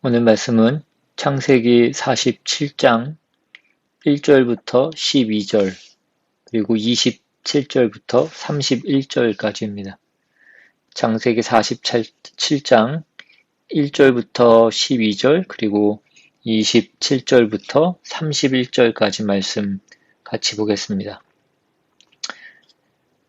오늘 말씀은 창세기 47장 1절부터 12절 그리고 27절부터 31절까지입니다. 창세기 47장 1절부터 12절 그리고 27절부터 31절까지 말씀 같이 보겠습니다.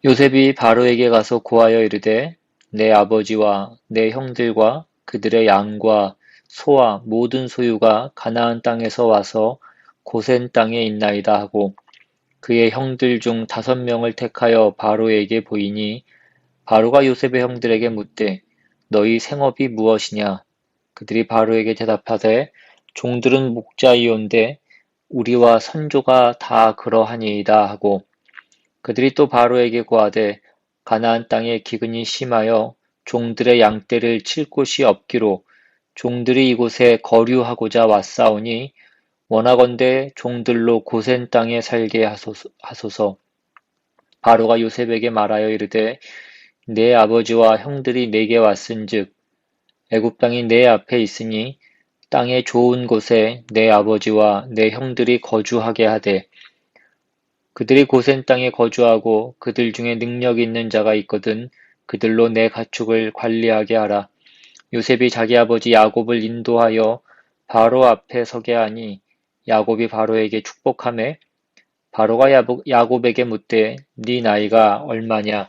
요셉이 바로에게 가서 고하여 이르되 내 아버지와 내 형들과 그들의 양과 소와 모든 소유가 가나안 땅에서 와서 고센 땅에 있나이다 하고 그의 형들 중 5명을 택하여 바로에게 보이니 바로가 요셉의 형들에게 묻되 너희 생업이 무엇이냐? 그들이 바로에게 대답하되 종들은 목자이온데 우리와 선조가 다 그러하니이다 하고 그들이 또 바로에게 고하되 가나안 땅에 기근이 심하여 종들의 양떼를 칠 곳이 없기로 종들이 이곳에 거류하고자 왔사오니 원하건대 종들로 고센 땅에 살게 하소서. 바로가 요셉에게 말하여 이르되 내 아버지와 형들이 내게 왔은즉 애굽 땅이 내 앞에 있으니 땅의 좋은 곳에 내 아버지와 내 형들이 거주하게 하되 그들이 고센 땅에 거주하고 그들 중에 능력 있는 자가 있거든 그들로 내 가축을 관리하게 하라. 요셉이 자기 아버지 야곱을 인도하여 바로 앞에 서게 하니 야곱이 바로에게 축복하매 바로가 야곱에게 묻되 네 나이가 얼마냐?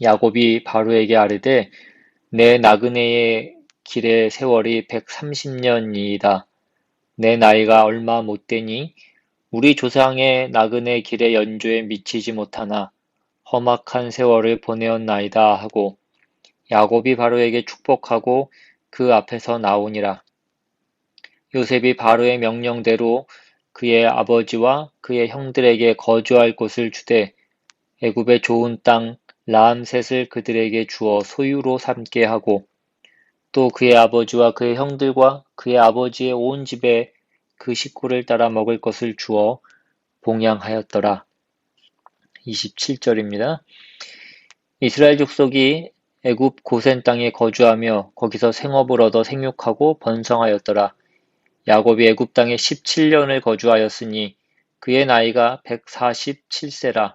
야곱이 바로에게 아뢰되 내 나그네의 길의 세월이 130년이이다. 내 나이가 얼마 못되니 우리 조상의 나그네 길의 연조에 미치지 못하나 험악한 세월을 보내었나이다 하고 야곱이 바로에게 축복하고 그 앞에서 나오니라. 요셉이 바로의 명령대로 그의 아버지와 그의 형들에게 거주할 곳을 주되 애굽의 좋은 땅 라암셋을 그들에게 주어 소유로 삼게 하고 또 그의 아버지와 그의 형들과 그의 아버지의 온 집에 그 식구를 따라 먹을 것을 주어 봉양하였더라. 27절입니다. 이스라엘 족속이 애굽 고센 땅에 거주하며 거기서 생업을 얻어 생육하고 번성하였더라. 야곱이 애굽 땅에 17년을 거주하였으니 그의 나이가 147세라.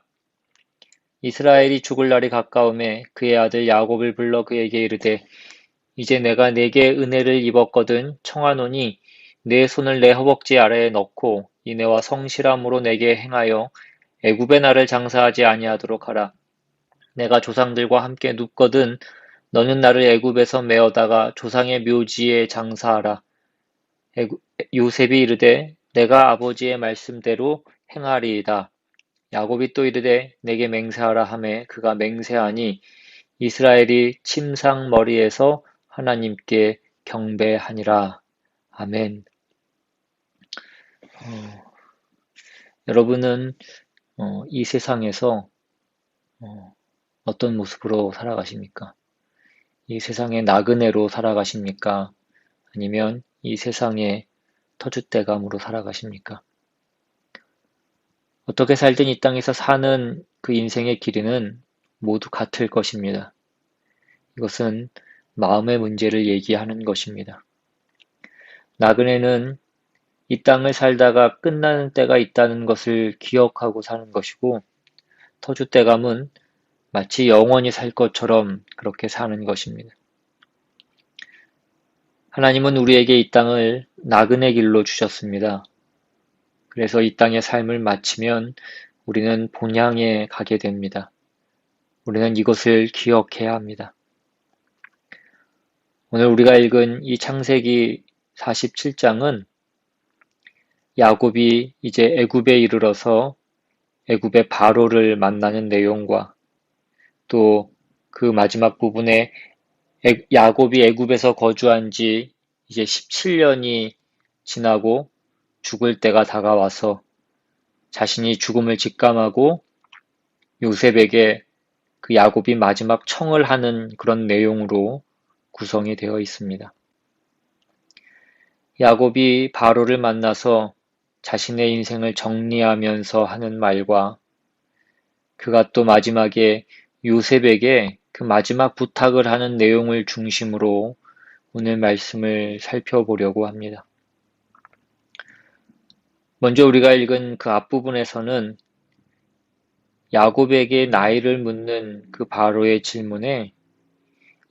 이스라엘이 죽을 날이 가까움에 그의 아들 야곱을 불러 그에게 이르되 이제 내가 네게 은혜를 입었거든 청하노니 내 손을 내 허벅지 아래에 넣고 이내와 성실함으로 내게 행하여 애굽의 나를 장사하지 아니하도록 하라. 내가 조상들과 함께 눕거든 너는 나를 애굽에서 메어다가 조상의 묘지에 장사하라. 요셉이 이르되 내가 아버지의 말씀대로 행하리이다. 야곱이 또 이르되 내게 맹세하라 하매 그가 맹세하니 이스라엘이 침상 머리에서 하나님께 경배하니라. 아멘. 여러분은 이 세상에서 어떤 모습으로 살아가십니까? 이 세상의 나그네로 살아가십니까? 아니면 이 세상의 터줏대감으로 살아가십니까? 어떻게 살든 이 땅에서 사는 그 인생의 길이는 모두 같을 것입니다. 이것은 마음의 문제를 얘기하는 것입니다. 나그네는 이 땅을 살다가 끝나는 때가 있다는 것을 기억하고 사는 것이고 터줏대감은 마치 영원히 살 것처럼 그렇게 사는 것입니다. 하나님은 우리에게 이 땅을 나그네 길로 주셨습니다. 그래서 이 땅의 삶을 마치면 우리는 본향에 가게 됩니다. 우리는 이것을 기억해야 합니다. 오늘 우리가 읽은 이 창세기 47장은 야곱이 이제 애굽에 이르러서 애굽의 바로를 만나는 내용과 또 그 마지막 부분에 야곱이 애굽에서 거주한 지 이제 17년이 지나고 죽을 때가 다가와서 자신이 죽음을 직감하고 요셉에게 그 야곱이 마지막 청을 하는 그런 내용으로 구성이 되어 있습니다. 야곱이 바로를 만나서 자신의 인생을 정리하면서 하는 말과 그가 또 마지막에 요셉에게 그 마지막 부탁을 하는 내용을 중심으로 오늘 말씀을 살펴보려고 합니다. 먼저 우리가 읽은 그 앞부분에서는 야곱에게 나이를 묻는 그 바로의 질문에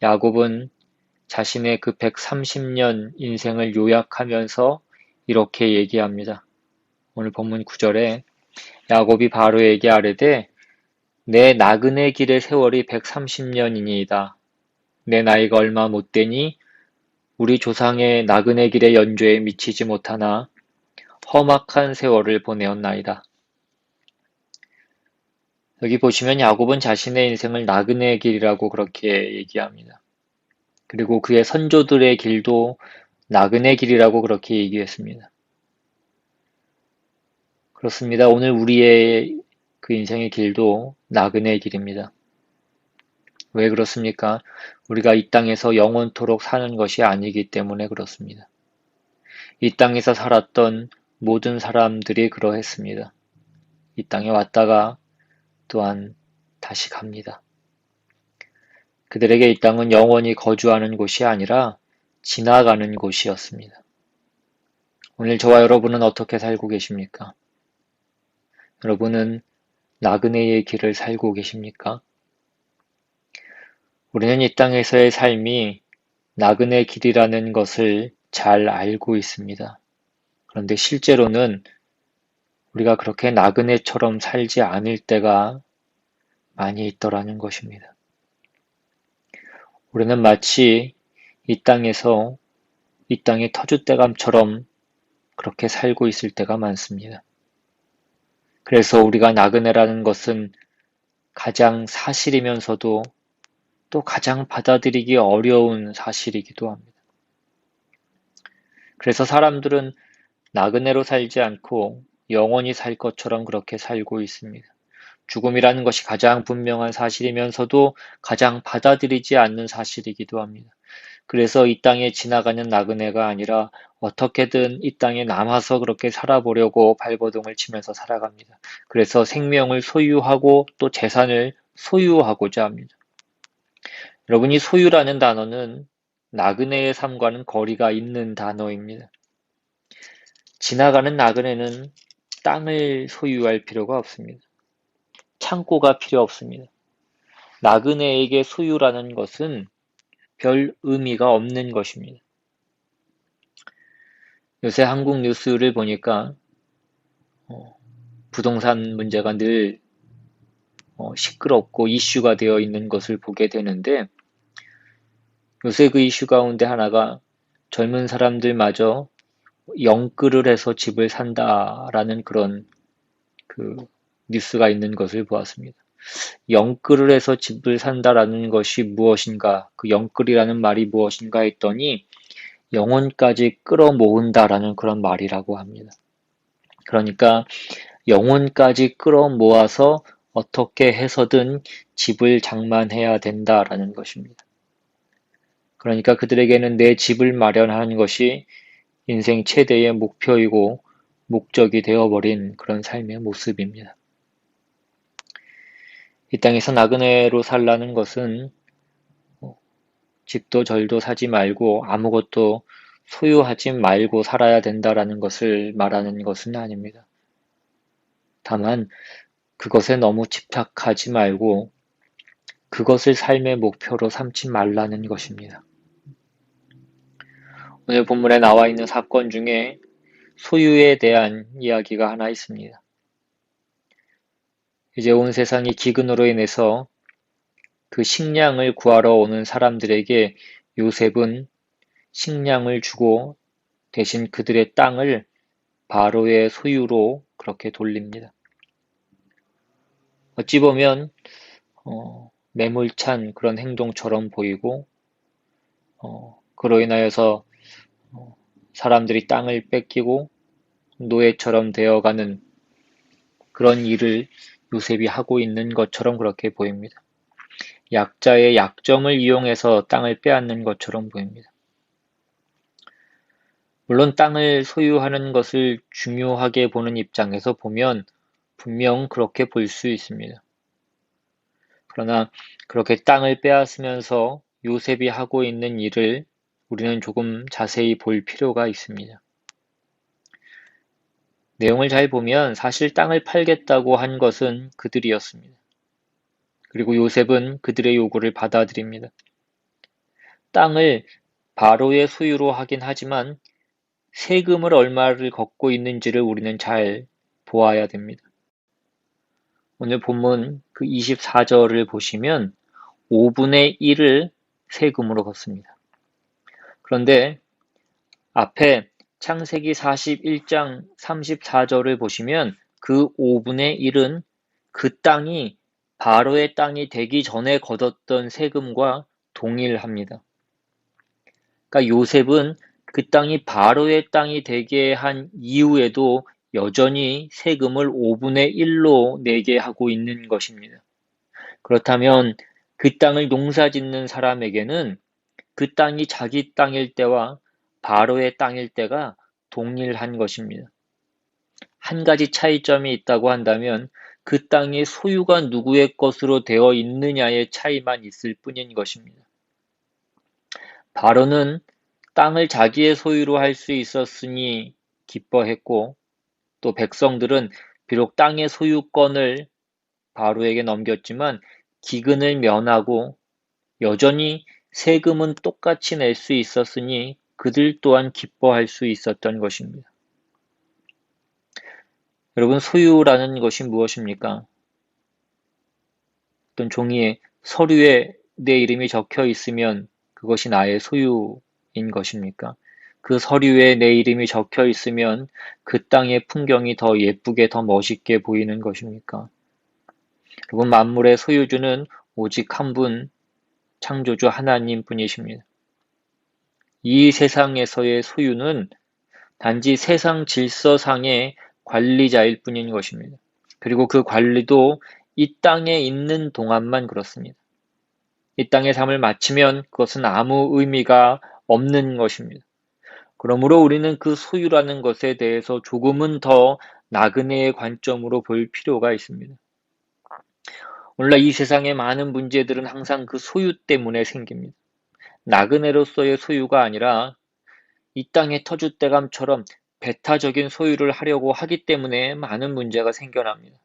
야곱은 자신의 그 130년 인생을 요약하면서 이렇게 얘기합니다. 오늘 본문 9절에 야곱이 바로에게 아뢰되 내 나그네 길의 세월이 130년이니이다. 내 나이가 얼마 못 되니 우리 조상의 나그네 길의 연조에 미치지 못하나 험악한 세월을 보내었나이다. 여기 보시면 야곱은 자신의 인생을 나그네 길이라고 그렇게 얘기합니다. 그리고 그의 선조들의 길도 나그네 길이라고 그렇게 얘기했습니다. 그렇습니다. 오늘 우리의 그 인생의 길도 나그네 길입니다. 왜 그렇습니까? 우리가 이 땅에서 영원토록 사는 것이 아니기 때문에 그렇습니다. 이 땅에서 살았던 모든 사람들이 그러했습니다. 이 땅에 왔다가 또한 다시 갑니다. 그들에게 이 땅은 영원히 거주하는 곳이 아니라 지나가는 곳이었습니다. 오늘 저와 여러분은 어떻게 살고 계십니까? 여러분은 나그네의 길을 살고 계십니까? 우리는 이 땅에서의 삶이 나그네 길이라는 것을 잘 알고 있습니다. 그런데 실제로는 우리가 그렇게 나그네처럼 살지 않을 때가 많이 있더라는 것입니다. 우리는 마치 이 땅에서 이 땅의 터줏대감처럼 그렇게 살고 있을 때가 많습니다. 그래서 우리가 나그네라는 것은 가장 사실이면서도 또 가장 받아들이기 어려운 사실이기도 합니다. 그래서 사람들은 나그네로 살지 않고 영원히 살 것처럼 그렇게 살고 있습니다. 죽음이라는 것이 가장 분명한 사실이면서도 가장 받아들이지 않는 사실이기도 합니다. 그래서 이 땅에 지나가는 나그네가 아니라 어떻게든 이 땅에 남아서 그렇게 살아보려고 발버둥을 치면서 살아갑니다. 그래서 생명을 소유하고 또 재산을 소유하고자 합니다. 여러분, 이 소유라는 단어는 나그네의 삶과는 거리가 있는 단어입니다. 지나가는 나그네는 땅을 소유할 필요가 없습니다. 창고가 필요 없습니다. 나그네에게 소유라는 것은 별 의미가 없는 것입니다. 요새 한국 뉴스를 보니까 부동산 문제가 늘 시끄럽고 이슈가 되어 있는 것을 보게 되는데 요새 그 이슈 가운데 하나가 젊은 사람들마저 영끌을 해서 집을 산다라는 그런 그 뉴스가 있는 것을 보았습니다. 영끌을 해서 집을 산다라는 것이 무엇인가, 그 영끌이라는 말이 무엇인가 했더니 영혼까지 끌어모은다라는 그런 말이라고 합니다. 그러니까 영혼까지 끌어모아서 어떻게 해서든 집을 장만해야 된다라는 것입니다. 그러니까 그들에게는 내 집을 마련하는 것이 인생 최대의 목표이고 목적이 되어버린 그런 삶의 모습입니다. 이 땅에서 나그네로 살라는 것은 집도 절도 사지 말고 아무것도 소유하지 말고 살아야 된다라는 것을 말하는 것은 아닙니다. 다만 그것에 너무 집착하지 말고 그것을 삶의 목표로 삼지 말라는 것입니다. 오늘 본문에 나와 있는 사건 중에 소유에 대한 이야기가 하나 있습니다. 이제 온 세상이 기근으로 인해서 그 식량을 구하러 오는 사람들에게 요셉은 식량을 주고 대신 그들의 땅을 바로의 소유로 그렇게 돌립니다. 어찌 보면 매몰찬 그런 행동처럼 보이고 그로 인하여서 사람들이 땅을 뺏기고 노예처럼 되어가는 그런 일을 요셉이 하고 있는 것처럼 그렇게 보입니다. 약자의 약점을 이용해서 땅을 빼앗는 것처럼 보입니다. 물론 땅을 소유하는 것을 중요하게 보는 입장에서 보면 분명 그렇게 볼 수 있습니다. 그러나 그렇게 땅을 빼앗으면서 요셉이 하고 있는 일을 우리는 조금 자세히 볼 필요가 있습니다. 내용을 잘 보면 사실 땅을 팔겠다고 한 것은 그들이었습니다. 그리고 요셉은 그들의 요구를 받아들입니다. 땅을 바로의 소유로 하긴 하지만 세금을 얼마를 걷고 있는지를 우리는 잘 보아야 됩니다. 오늘 본문 그 24절을 보시면 5분의 1을 세금으로 걷습니다. 그런데 앞에 창세기 41장 34절을 보시면 그 5분의 1은 그 땅이 바로의 땅이 되기 전에 걷었던 세금과 동일합니다. 그러니까 요셉은 그 땅이 바로의 땅이 되게 한 이후에도 여전히 세금을 5분의 1로 내게 하고 있는 것입니다. 그렇다면 그 땅을 농사짓는 사람에게는 그 땅이 자기 땅일 때와 바로의 땅일 때가 동일한 것입니다. 한 가지 차이점이 있다고 한다면 그 땅의 소유가 누구의 것으로 되어 있느냐의 차이만 있을 뿐인 것입니다. 바로는 땅을 자기의 소유로 할 수 있었으니 기뻐했고, 또 백성들은 비록 땅의 소유권을 바로에게 넘겼지만 기근을 면하고 여전히 세금은 똑같이 낼 수 있었으니 그들 또한 기뻐할 수 있었던 것입니다. 여러분, 소유라는 것이 무엇입니까? 어떤 종이에 서류에 내 이름이 적혀 있으면 그것이 나의 소유인 것입니까? 그 서류에 내 이름이 적혀 있으면 그 땅의 풍경이 더 예쁘게 더 멋있게 보이는 것입니까? 여러분, 만물의 소유주는 오직 한 분, 창조주 하나님 뿐이십니다. 이 세상에서의 소유는 단지 세상 질서상의 관리자일 뿐인 것입니다. 그리고 그 관리도 이 땅에 있는 동안만 그렇습니다. 이 땅의 삶을 마치면 그것은 아무 의미가 없는 것입니다. 그러므로 우리는 그 소유라는 것에 대해서 조금은 더 나그네의 관점으로 볼 필요가 있습니다. 오늘날 이 세상의 많은 문제들은 항상 그 소유 때문에 생깁니다. 나그네로서의 소유가 아니라 이 땅의 터줏대감처럼 배타적인 소유를 하려고 하기 때문에 많은 문제가 생겨납니다.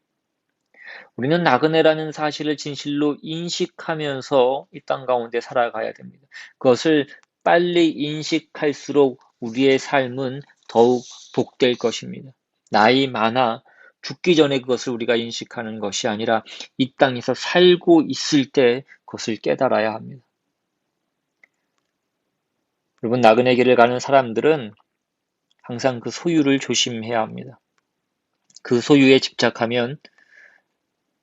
우리는 나그네라는 사실을 진실로 인식하면서 이 땅 가운데 살아가야 됩니다. 그것을 빨리 인식할수록 우리의 삶은 더욱 복될 것입니다. 나이 많아 죽기 전에 그것을 우리가 인식하는 것이 아니라 이 땅에서 살고 있을 때 그것을 깨달아야 합니다. 여러분, 나그네 길을 가는 사람들은 항상 그 소유를 조심해야 합니다. 그 소유에 집착하면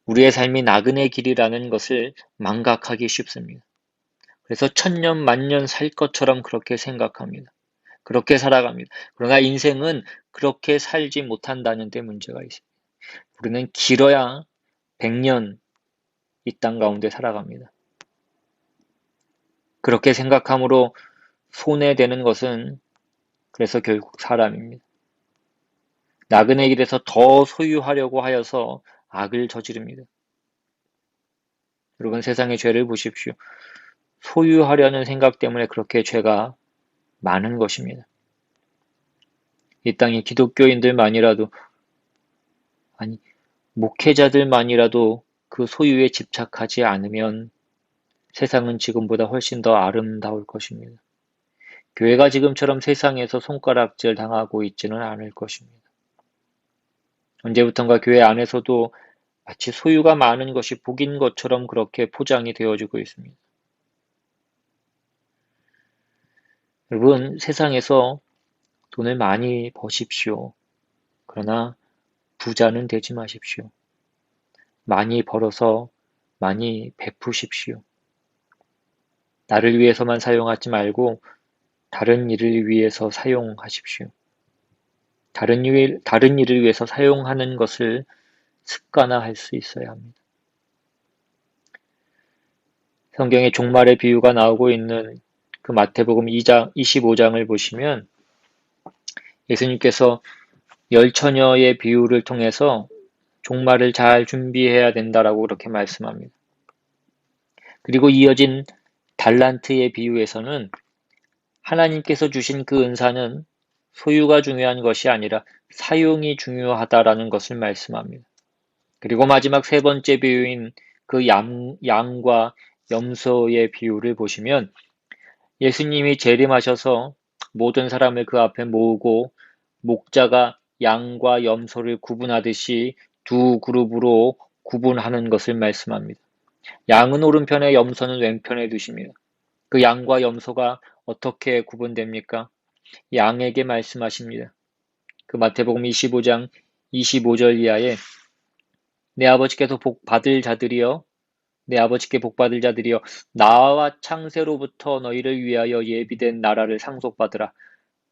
우리의 삶이 나그네 길이라는 것을 망각하기 쉽습니다. 그래서 천년 만년 살 것처럼 그렇게 생각합니다. 그렇게 살아갑니다. 그러나 인생은 그렇게 살지 못한다는 데 문제가 있습니다. 우리는 길어야 100년 이 땅 가운데 살아갑니다. 그렇게 생각함으로 손해되는 것은 그래서 결국 사람입니다. 나그네 길에서 더 소유하려고 하여서 악을 저지릅니다. 여러분, 세상의 죄를 보십시오. 소유하려는 생각 때문에 그렇게 죄가 많은 것입니다. 이 땅의 기독교인들만이라도, 아니, 목회자들만이라도 그 소유에 집착하지 않으면 세상은 지금보다 훨씬 더 아름다울 것입니다. 교회가 지금처럼 세상에서 손가락질 당하고 있지는 않을 것입니다. 언제부턴가 교회 안에서도 마치 소유가 많은 것이 복인 것처럼 그렇게 포장이 되어지고 있습니다. 여러분, 세상에서 돈을 많이 버십시오. 그러나 부자는 되지 마십시오. 많이 벌어서 많이 베푸십시오. 나를 위해서만 사용하지 말고 다른 일을 위해서 사용하십시오. 다른 일을 위해서 사용하는 것을 습관화할 수 있어야 합니다. 성경에 종말의 비유가 나오고 있는 그 마태복음 2장, 25장을 보시면 예수님께서 열처녀의 비유를 통해서 종말을 잘 준비해야 된다라고 그렇게 말씀합니다. 그리고 이어진 달란트의 비유에서는 하나님께서 주신 그 은사는 소유가 중요한 것이 아니라 사용이 중요하다라는 것을 말씀합니다. 그리고 마지막 세 번째 비유인 그 양과 염소의 비유를 보시면 예수님이 재림하셔서 모든 사람을 그 앞에 모으고 목자가 양과 염소를 구분하듯이 두 그룹으로 구분하는 것을 말씀합니다. 양은 오른편에 염소는 왼편에 두십니다. 그 양과 염소가 어떻게 구분됩니까? 양에게 말씀하십니다. 그 마태복음 25장 25절 이하에 내 아버지께서 복 받을 자들이여 내 아버지께 복받을 자들이여 나와 창세로부터 너희를 위하여 예비된 나라를 상속받으라.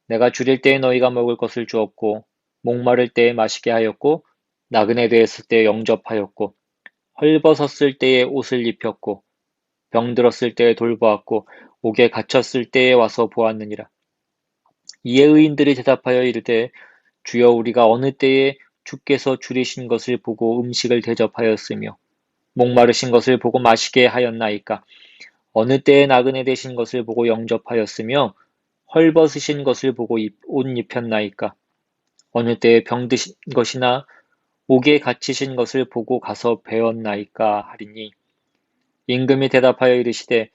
내가 줄일 때에 너희가 먹을 것을 주었고 목마를 때에 마시게 하였고 나그네 되었을 때에 영접하였고 헐벗었을 때에 옷을 입혔고 병들었을 때에 돌보았고 옥에 갇혔을 때에 와서 보았느니라. 이에 의인들이 대답하여 이르되 주여 우리가 어느 때에 주께서 줄이신 것을 보고 음식을 대접하였으며 목마르신 것을 보고 마시게 하였나이까? 어느 때에 나그네 되신 것을 보고 영접하였으며 헐벗으신 것을 보고 옷 입혔나이까? 어느 때에 병드신 것이나 옥에 갇히신 것을 보고 가서 배웠나이까 하리니 임금이 대답하여 이르시되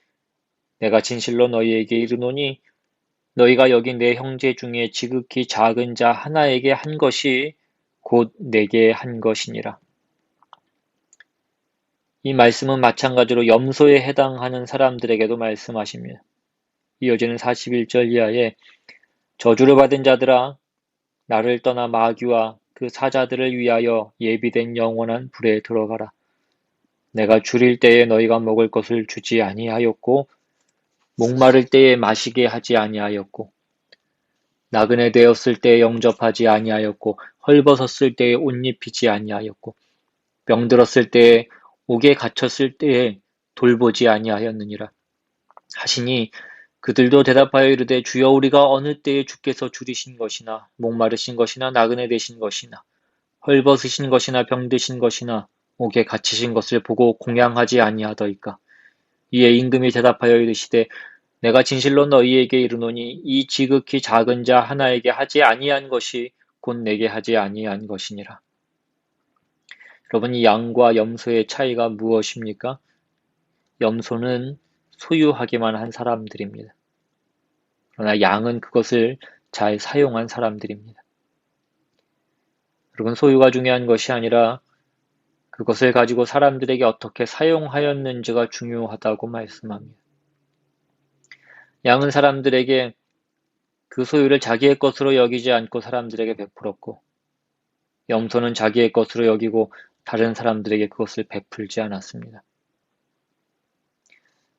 내가 진실로 너희에게 이르노니 너희가 여기 내 형제 중에 지극히 작은 자 하나에게 한 것이 곧 내게 한 것이니라. 이 말씀은 마찬가지로 염소에 해당하는 사람들에게도 말씀하십니다. 이어지는 41절 이하에 저주를 받은 자들아 나를 떠나 마귀와 그 사자들을 위하여 예비된 영원한 불에 들어가라. 내가 줄일 때에 너희가 먹을 것을 주지 아니하였고 목마를 때에 마시게 하지 아니하였고 나그네 되었을 때에 영접하지 아니하였고 헐벗었을 때에 옷 입히지 아니하였고 병들었을 때에 옥에 갇혔을 때에 돌보지 아니하였느니라 하시니 그들도 대답하여 이르되 주여 우리가 어느 때에 주께서 줄이신 것이나 목마르신 것이나 나그네 되신 것이나 헐벗으신 것이나 병드신 것이나 옥에 갇히신 것을 보고 공양하지 아니하더이까. 이에 임금이 대답하여 이르시되 내가 진실로 너희에게 이르노니 이 지극히 작은 자 하나에게 하지 아니한 것이 곧 내게 하지 아니한 것이니라. 여러분, 이 양과 염소의 차이가 무엇입니까? 염소는 소유하기만 한 사람들입니다. 그러나 양은 그것을 잘 사용한 사람들입니다. 여러분, 소유가 중요한 것이 아니라 그것을 가지고 사람들에게 어떻게 사용하였는지가 중요하다고 말씀합니다. 양은 사람들에게 그 소유를 자기의 것으로 여기지 않고 사람들에게 베풀었고, 염소는 자기의 것으로 여기고 다른 사람들에게 그것을 베풀지 않았습니다.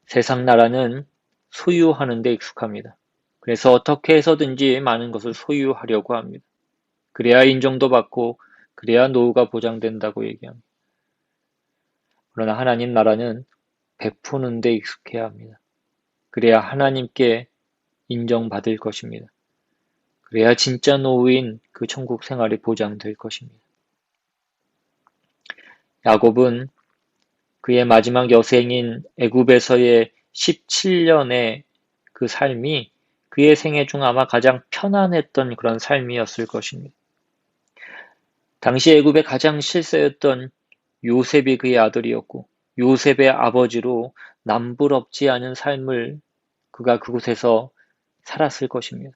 세상 나라는 소유하는 데 익숙합니다. 그래서 어떻게 해서든지 많은 것을 소유하려고 합니다. 그래야 인정도 받고 그래야 노후가 보장된다고 얘기합니다. 그러나 하나님 나라는 베푸는 데 익숙해야 합니다. 그래야 하나님께 인정받을 것입니다. 그래야 진짜 노후인 그 천국 생활이 보장될 것입니다. 야곱은 그의 마지막 여생인 애굽에서의 17년의 그 삶이 그의 생애 중 아마 가장 편안했던 그런 삶이었을 것입니다. 당시 애굽의 가장 실세였던 요셉이 그의 아들이었고 요셉의 아버지로 남부럽지 않은 삶을 그가 그곳에서 살았을 것입니다.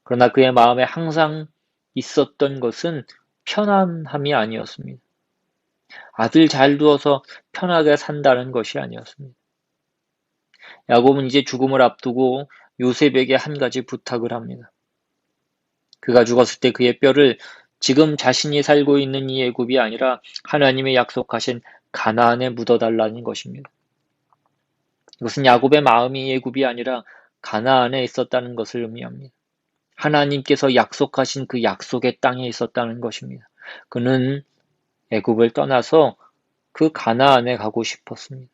그러나 그의 마음에 항상 있었던 것은 편안함이 아니었습니다. 아들 잘 두어서 편하게 산다는 것이 아니었습니다. 야곱은 이제 죽음을 앞두고 요셉에게 한 가지 부탁을 합니다. 그가 죽었을 때 그의 뼈를 지금 자신이 살고 있는 이 애굽이 아니라 하나님의 약속하신 가나안에 묻어달라는 것입니다. 이것은 야곱의 마음이 애굽이 아니라 가나안에 있었다는 것을 의미합니다. 하나님께서 약속하신 그 약속의 땅에 있었다는 것입니다. 그는 애굽을 떠나서 그 가나안에 가고 싶었습니다.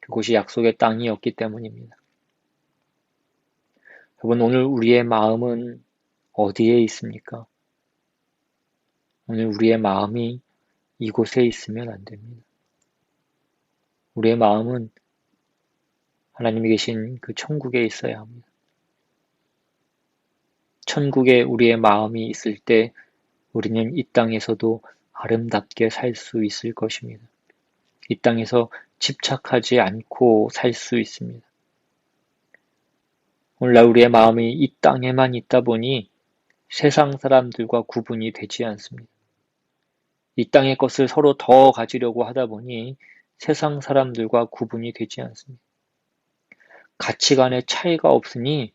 그곳이 약속의 땅이었기 때문입니다. 여러분, 오늘 우리의 마음은 어디에 있습니까? 오늘 우리의 마음이 이곳에 있으면 안 됩니다. 우리의 마음은 하나님이 계신 그 천국에 있어야 합니다. 천국에 우리의 마음이 있을 때 우리는 이 땅에서도 아름답게 살 수 있을 것입니다. 이 땅에서 집착하지 않고 살 수 있습니다. 오늘날 우리의 마음이 이 땅에만 있다 보니 세상 사람들과 구분이 되지 않습니다. 이 땅의 것을 서로 더 가지려고 하다 보니 세상 사람들과 구분이 되지 않습니다. 가치관의 차이가 없으니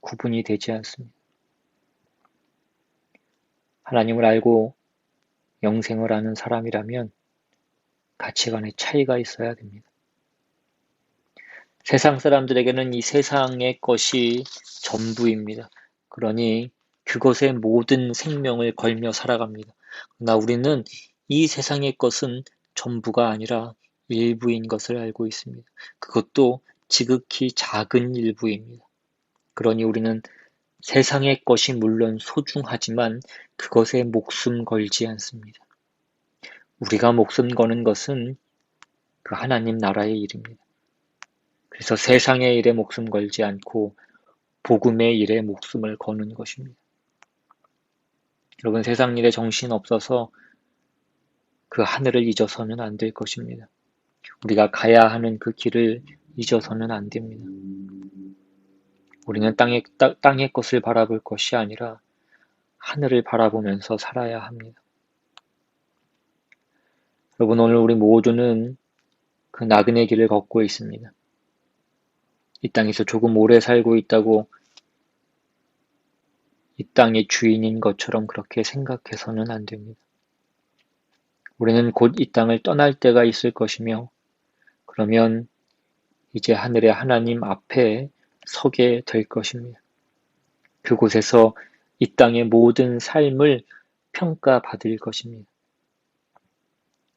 구분이 되지 않습니다. 하나님을 알고 영생을 아는 사람이라면 가치관의 차이가 있어야 됩니다. 세상 사람들에게는 이 세상의 것이 전부입니다. 그러니 그것에 모든 생명을 걸며 살아갑니다. 그러나 우리는 이 세상의 것은 전부가 아니라 일부인 것을 알고 있습니다. 그것도 지극히 작은 일부입니다. 그러니 우리는 세상의 것이 물론 소중하지만 그것에 목숨 걸지 않습니다. 우리가 목숨 거는 것은 그 하나님 나라의 일입니다. 그래서 세상의 일에 목숨 걸지 않고 복음의 일에 목숨을 거는 것입니다. 여러분, 세상 일에 정신 없어서 그 하늘을 잊어서는 안 될 것입니다. 우리가 가야 하는 그 길을 잊어서는 안 됩니다. 우리는 땅의 것을 바라볼 것이 아니라 하늘을 바라보면서 살아야 합니다. 여러분, 오늘 우리 모두는 그 나그네 길을 걷고 있습니다. 이 땅에서 조금 오래 살고 있다고 이 땅의 주인인 것처럼 그렇게 생각해서는 안 됩니다. 우리는 곧 이 땅을 떠날 때가 있을 것이며, 그러면 이제 하늘의 하나님 앞에 서게 될 것입니다. 그곳에서 이 땅의 모든 삶을 평가받을 것입니다.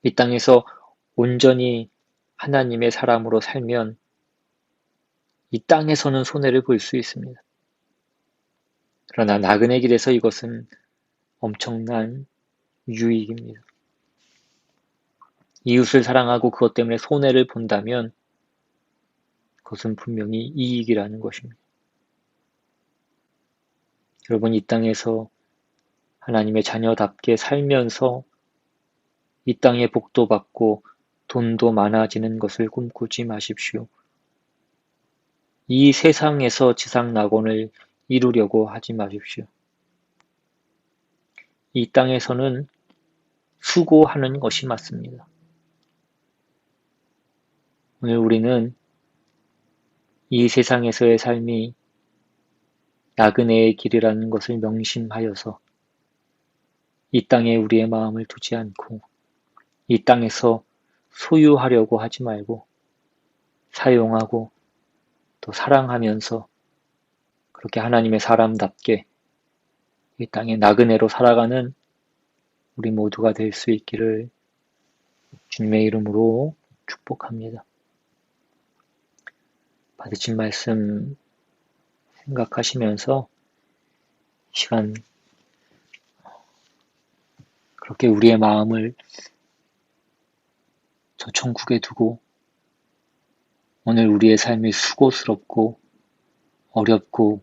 이 땅에서 온전히 하나님의 사람으로 살면 이 땅에서는 손해를 볼 수 있습니다. 그러나 나그네 길에서 이것은 엄청난 유익입니다. 이웃을 사랑하고 그것 때문에 손해를 본다면 그것은 분명히 이익이라는 것입니다. 여러분, 이 땅에서 하나님의 자녀답게 살면서 이 땅에 복도 받고 돈도 많아지는 것을 꿈꾸지 마십시오. 이 세상에서 지상낙원을 이루려고 하지 마십시오. 이 땅에서는 수고하는 것이 맞습니다. 오늘 우리는 이 세상에서의 삶이 나그네의 길이라는 것을 명심하여서 이 땅에 우리의 마음을 두지 않고 이 땅에서 소유하려고 하지 말고 사용하고 또 사랑하면서 그렇게 하나님의 사람답게 이 땅의 나그네로 살아가는 우리 모두가 될 수 있기를 주님의 이름으로 축복합니다. 받으신 말씀 생각하시면서 시간 그렇게 우리의 마음을 저 천국에 두고 오늘 우리의 삶이 수고스럽고 어렵고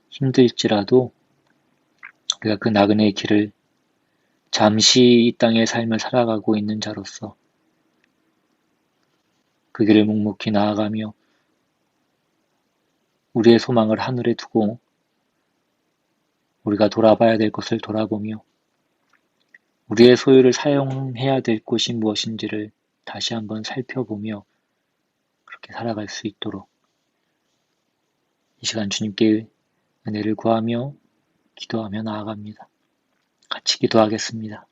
힘들지라도 우리가 그 나그네의 길을 잠시 이 땅의 삶을 살아가고 있는 자로서 그 길을 묵묵히 나아가며 우리의 소망을 하늘에 두고 우리가 돌아봐야 될 것을 돌아보며 우리의 소유를 사용해야 될 곳이 무엇인지를 다시 한번 살펴보며 그렇게 살아갈 수 있도록 이 시간 주님께 은혜를 구하며 기도하며 나아갑니다. 같이 기도하겠습니다.